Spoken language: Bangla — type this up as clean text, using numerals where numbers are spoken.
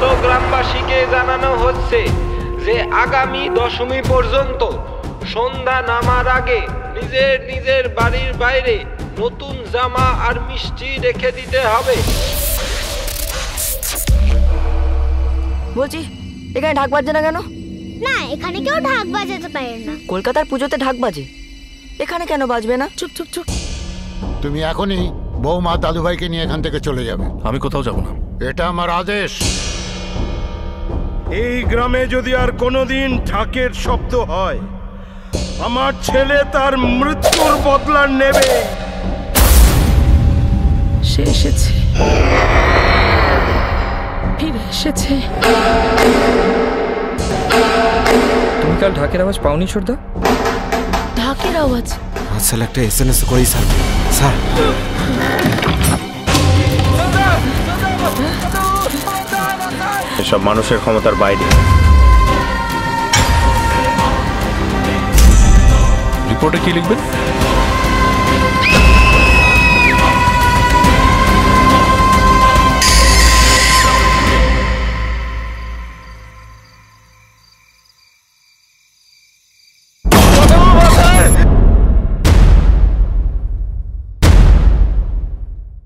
সমস্ত গ্রামবাসীকে জানানো হচ্ছে যে আগামী দশমী পর্যন্ত সন্ধ্যা নামার আগে নিজের নিজের বাড়ির বাইরে নতুন জামা আর মিষ্টি রেখে দিতে হবে। বলছি এখানে ঢাক বাজছে না কেন? না, এখানে কেউ ঢাক বাজাতে পারে না। কলকাতার পুজোতে ঢাক বাজে, এখানে কেন বাজবে না? চুপ চুপ চুপ। তুমি এখনই বৌমা দাদুভাইকে নিয়ে এখান থেকে চলে যাবে। আমি কোথাও যাব না, এটা আমার আদেশ। এই গ্রামে যদি আর কোনোদিন ঢাকের শব্দ হয়, আমার ছেলে তার মৃত্যুর বদলা নেবে। সে এসেছে, ফিরে এসেছে। তুমি কাল ঢাকের আওয়াজ পাওনি ছোটদা? ঢাকের আওয়াজ? আসলে একটা এসএমএস করি স্যার। স্যার এসব মানুষের ক্ষমতার বাইরে। রিপোর্টে কি লিখবেন?